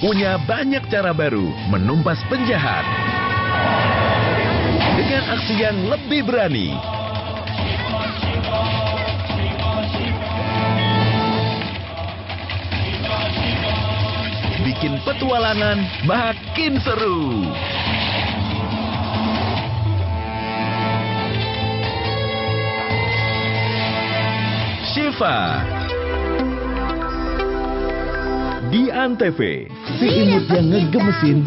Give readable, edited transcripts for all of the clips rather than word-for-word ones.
punya banyak cara baru menumpas penjahat. Dengan aksi yang lebih berani. Bikin petualangan makin seru. Syifa di Antv, si imut yang ngegemesin,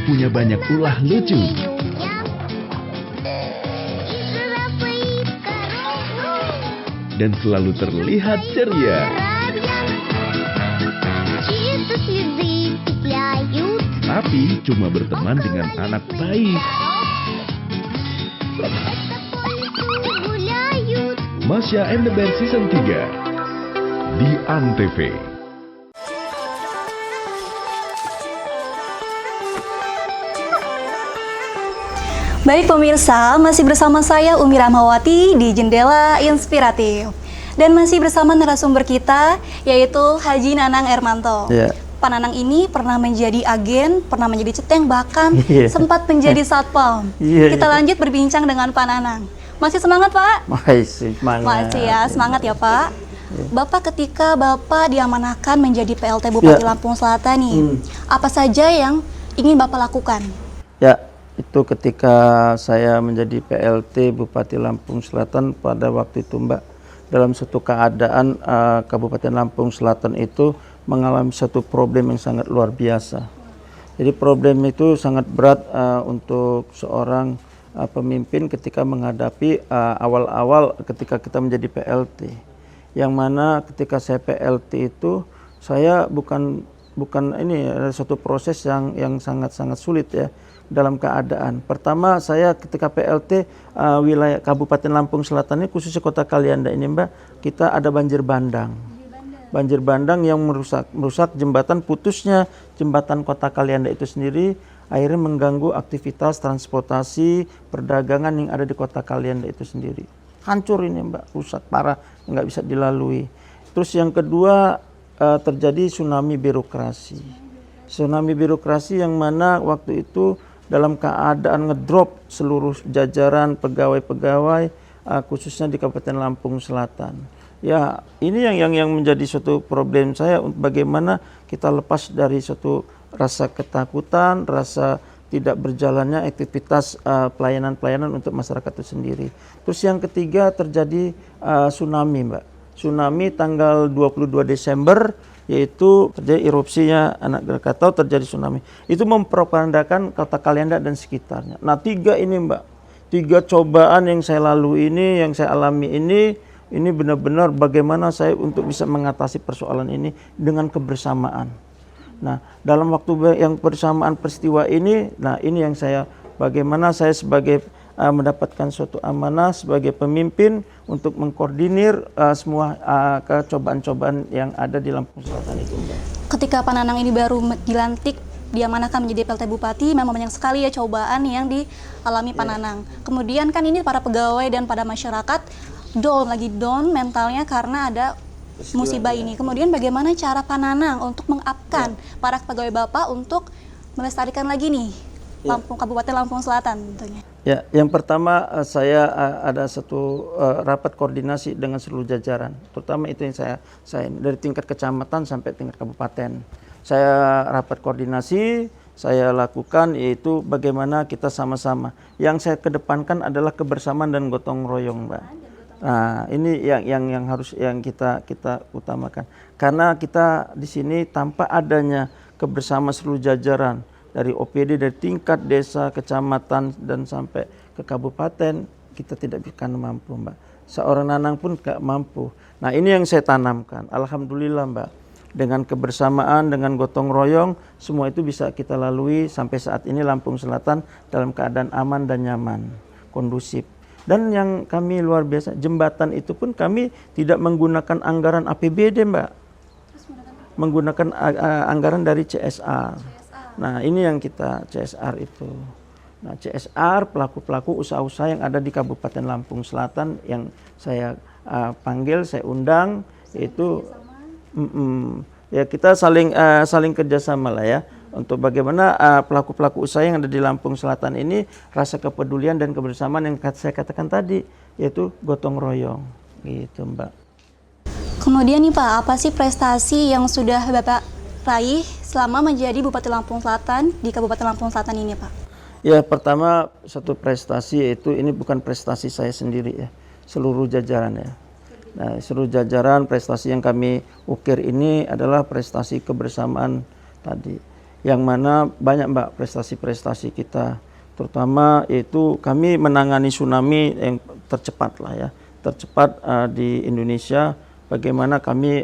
punya banyak ulah lucu, dan selalu terlihat ceria. Tapi cuma berteman dengan anak baik. Masya and the Bear Season 3 di Antv. Baik pemirsa, masih bersama saya Umi Rahmawati di Jendela Inspiratif. Dan masih bersama narasumber kita, yaitu Haji Nanang Ermanto. Yeah. Pak Nanang ini pernah menjadi agen, pernah menjadi ceteng, bahkan sempat menjadi satpam. Kita lanjut berbincang dengan Pak Nanang. Masih semangat Pak? Masih semangat. Masih ya, semangat ya Pak. Bapak ketika Bapak diamanahkan menjadi PLT Bupati Lampung Selatan nih, apa saja yang ingin Bapak lakukan? Ya, itu ketika saya menjadi PLT Bupati Lampung Selatan pada waktu itu Mbak, dalam satu keadaan Kabupaten Lampung Selatan itu mengalami satu problem yang sangat luar biasa. Jadi problem itu sangat berat untuk seorang pemimpin ketika menghadapi awal-awal ketika kita menjadi PLT. Yang mana ketika saya PLT itu saya bukan ini ada suatu proses yang sangat-sangat sulit ya dalam keadaan. Pertama saya ketika PLT wilayah Kabupaten Lampung Selatan ini khususnya Kota Kalianda ini Mbak, kita ada banjir bandang. Banjir bandang yang merusak jembatan, putusnya jembatan Kota Kalianda itu sendiri akhirnya mengganggu aktivitas transportasi perdagangan yang ada di Kota Kalianda itu sendiri. Hancur ini Mbak, rusak parah, nggak bisa dilalui. Terus yang kedua terjadi tsunami birokrasi. Tsunami birokrasi yang mana waktu itu dalam keadaan ngedrop seluruh jajaran pegawai-pegawai khususnya di Kabupaten Lampung Selatan. Ya, ini yang menjadi suatu problem saya, bagaimana kita lepas dari suatu rasa ketakutan, rasa tidak berjalannya aktivitas pelayanan-pelayanan untuk masyarakat itu sendiri. Terus yang ketiga terjadi tsunami Mbak. Tsunami tanggal 22 Desember yaitu terjadi erupsinya anak Krakatau, terjadi tsunami. Itu mempropagandakan Kota Kalianda dan sekitarnya. Nah, tiga ini Mbak, tiga cobaan yang saya lalui ini, yang saya alami ini benar-benar bagaimana saya untuk bisa mengatasi persoalan ini dengan kebersamaan. Nah, dalam waktu yang bersamaan peristiwa ini, nah ini yang saya, bagaimana saya sebagai mendapatkan suatu amanah sebagai pemimpin untuk mengkoordinir semua cobaan-cobaan yang ada di Lampung Selatan itu. Ketika Pak Nanang ini baru dilantik, diamanahkan menjadi PLT Bupati, memang banyak sekali ya cobaan yang dialami Pak Nanang. Kemudian kan ini para pegawai dan pada masyarakat down mentalnya karena ada musibah ini. Kemudian bagaimana cara Pak Nanang untuk mengupkan para pegawai Bapak untuk melestarikan lagi nih Kabupaten Lampung Selatan tentunya? Ya, yang pertama saya ada satu rapat koordinasi dengan seluruh jajaran, terutama itu yang saya dari tingkat kecamatan sampai tingkat kabupaten. Saya rapat koordinasi, saya lakukan yaitu bagaimana kita sama-sama. Yang saya kedepankan adalah kebersamaan dan gotong royong, Mbak. Nah, ini yang harus kita utamakan. Karena kita di sini tanpa adanya kebersamaan seluruh jajaran dari OPD, dari tingkat desa, kecamatan dan sampai ke kabupaten, kita tidak akan mampu, Mbak. Seorang Nanang pun gak mampu. Nah, ini yang saya tanamkan. Alhamdulillah, Mbak. Dengan kebersamaan, dengan gotong royong, semua itu bisa kita lalui sampai saat ini Lampung Selatan dalam keadaan aman dan nyaman, kondusif. Dan yang kami luar biasa, jembatan itu pun kami tidak menggunakan anggaran APBD, Mbak. Menggunakan anggaran dari CSR. Nah, ini yang kita CSR itu. Nah, CSR pelaku-pelaku usaha-usaha yang ada di Kabupaten Lampung Selatan yang saya panggil, saya undang, yaitu Ya kita saling kerjasama lah ya untuk bagaimana pelaku-pelaku usaha yang ada di Lampung Selatan ini rasa kepedulian dan kebersamaan yang saya katakan tadi, yaitu gotong royong gitu Mbak. Kemudian nih Pak, apa sih prestasi yang sudah Bapak raih selama menjadi Bupati Lampung Selatan di Kabupaten Lampung Selatan ini Pak? Ya pertama satu prestasi yaitu ini bukan prestasi saya sendiri ya, seluruh jajaran ya. Nah, seluruh jajaran prestasi yang kami ukir ini adalah prestasi kebersamaan tadi. Yang mana banyak Mbak prestasi-prestasi kita, terutama yaitu kami menangani tsunami yang tercepat lah ya, tercepat di Indonesia. Bagaimana kami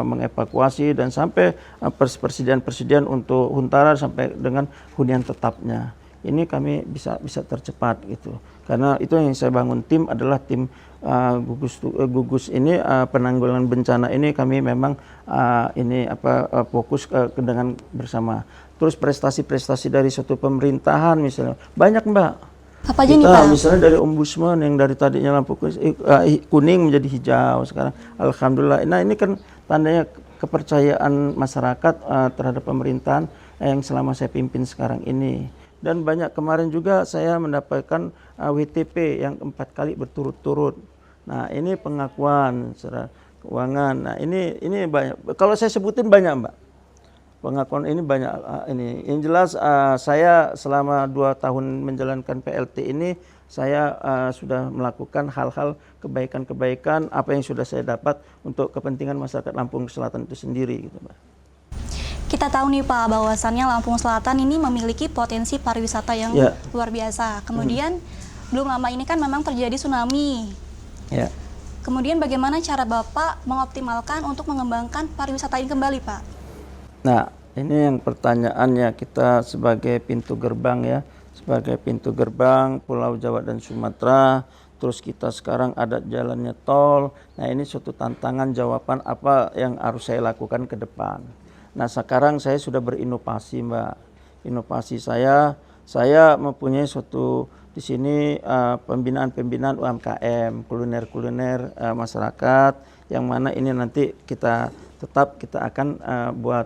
mengevakuasi dan sampai persediaan untuk Huntara sampai dengan hunian tetapnya. Ini kami bisa tercepat gitu. Karena itu yang saya bangun tim adalah tim gugus ini penanggulangan bencana ini kami memang fokus dengan bersama. Terus prestasi-prestasi dari suatu pemerintahan misalnya banyak Mbak. Apa aja nih Pak? Misalnya dari ombudsman yang dari tadinya lampu kuning menjadi hijau sekarang, alhamdulillah. Nah ini kan tandanya kepercayaan masyarakat terhadap pemerintahan yang selama saya pimpin sekarang ini. Dan banyak kemarin juga saya mendapatkan WTP yang 4 kali berturut-turut. Nah ini pengakuan secara keuangan. Nah ini banyak. Kalau saya sebutin banyak Mbak. Pengakuan ini banyak. Ini yang jelas saya selama 2 tahun menjalankan PLT ini saya sudah melakukan hal-hal kebaikan-kebaikan apa yang sudah saya dapat untuk kepentingan masyarakat Lampung Selatan itu sendiri gitu Mbak. Kita tahu nih Pak, bahwasannya Lampung Selatan ini memiliki potensi pariwisata yang luar biasa. Kemudian belum lama ini kan memang terjadi tsunami. Ya. Kemudian bagaimana cara Bapak mengoptimalkan untuk mengembangkan pariwisata ini kembali Pak? Nah ini yang pertanyaannya, kita sebagai pintu gerbang ya, sebagai pintu gerbang Pulau Jawa dan Sumatera. Terus kita sekarang ada jalannya tol. Nah ini suatu tantangan jawaban apa yang harus saya lakukan ke depan. Nah sekarang saya sudah berinovasi Mbak. Inovasi saya mempunyai suatu di sini pembinaan UMKM, kuliner masyarakat, yang mana ini nanti kita akan buat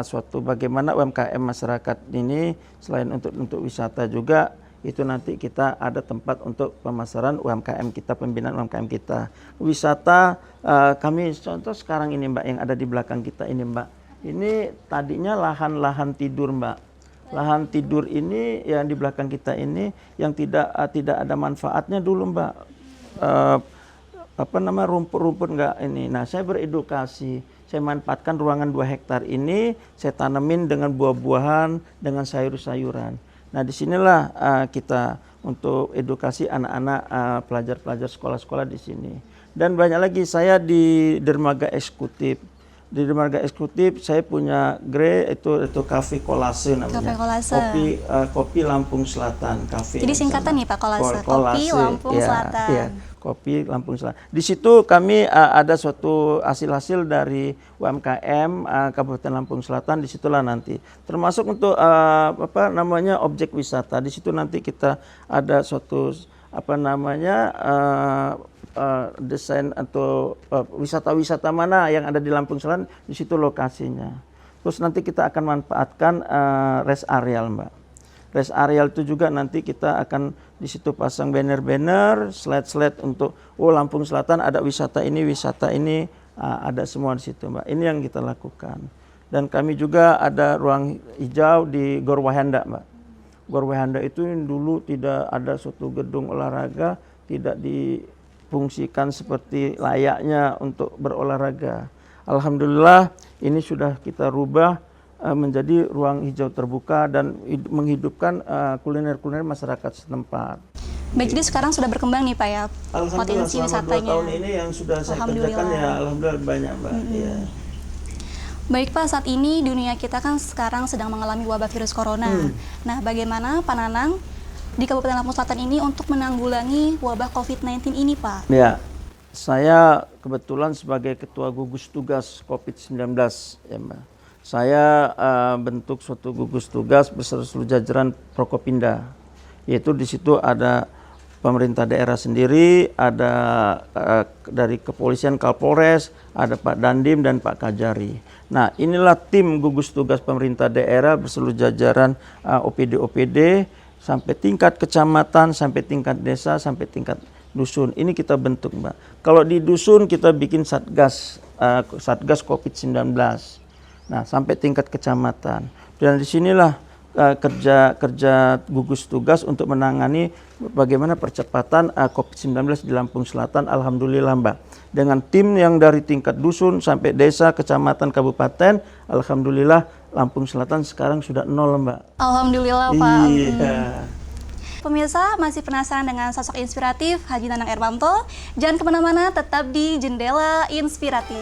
suatu bagaimana UMKM masyarakat ini selain untuk wisata juga itu nanti kita ada tempat untuk pemasaran UMKM kita, pembinaan UMKM kita. Wisata kami contoh sekarang ini Mbak yang ada di belakang kita ini Mbak. Ini tadinya lahan tidur Mbak. Lahan tidur ini yang di belakang kita ini yang tidak ada manfaatnya dulu Mbak. Rumput-rumput enggak ini. Nah, saya beredukasi. Saya manfaatkan ruangan 2 hektar ini, saya tanemin dengan buah-buahan, dengan sayur-sayuran. Nah, disinilah kita untuk edukasi anak-anak pelajar-pelajar sekolah-sekolah di sini. Dan banyak lagi saya di dermaga eksekutif. Di dermaga eksekutif saya punya itu Cafe Kolase namanya. Cafe Kolase. Kopi Lampung Selatan Cafe. Jadi singkatan nih Pak Kolase. Kopi Lampung Selatan. Iya, Kopi Lampung Selatan. Di situ kami ada suatu hasil-hasil dari UMKM Kabupaten Lampung Selatan. Disitulah nanti termasuk untuk objek wisata. Di situ nanti kita ada suatu desain atau wisata-wisata mana yang ada di Lampung Selatan, di situ lokasinya. Terus nanti kita akan manfaatkan rest area Mbak. Rest area itu juga nanti kita akan di situ pasang banner-banner, slide-slide untuk Lampung Selatan ada wisata ini ada semua di situ Mbak. Ini yang kita lakukan. Dan kami juga ada ruang hijau di Gor Wahanda Mbak. Gor Wahanda itu dulu tidak ada suatu gedung olahraga, tidak difungsikan seperti layaknya untuk berolahraga. Alhamdulillah ini sudah kita rubah menjadi ruang hijau terbuka dan menghidupkan kuliner-kuliner masyarakat setempat. Baik, jadi sekarang sudah berkembang nih Pak ya potensi wisatanya. 2 tahun ini yang sudah saya kerjakan ya alhamdulillah banyak Mbak. Ya. Baik Pak, saat ini dunia kita kan sekarang sedang mengalami wabah virus corona. Nah, bagaimana Pak Nanang di Kabupaten Lampung Selatan ini untuk menanggulangi wabah COVID-19 ini Pak? Ya, saya kebetulan sebagai Ketua Gugus Tugas COVID-19 ya Mbak. Saya bentuk suatu gugus tugas beserta seluruh jajaran Prokopinda. Yaitu di situ ada pemerintah daerah sendiri, ada dari kepolisian Kapolres, ada Pak Dandim dan Pak Kajari. Nah, inilah tim gugus tugas pemerintah daerah berseluruh jajaran OPD-OPD sampai tingkat kecamatan, sampai tingkat desa, sampai tingkat dusun. Ini kita bentuk, Mbak. Kalau di dusun kita bikin satgas COVID-19. Nah, sampai tingkat kecamatan. Dan disinilah kerja gugus tugas untuk menangani bagaimana percepatan COVID-19 di Lampung Selatan. Alhamdulillah, Mbak. Dengan tim yang dari tingkat dusun sampai desa, kecamatan, kabupaten, alhamdulillah Lampung Selatan sekarang sudah 0, Mbak. Alhamdulillah, Pak. Iya. Pemirsa masih penasaran dengan sosok inspiratif Haji Nanang Ermanto? Jangan kemana-mana, tetap di Jendela Inspiratif.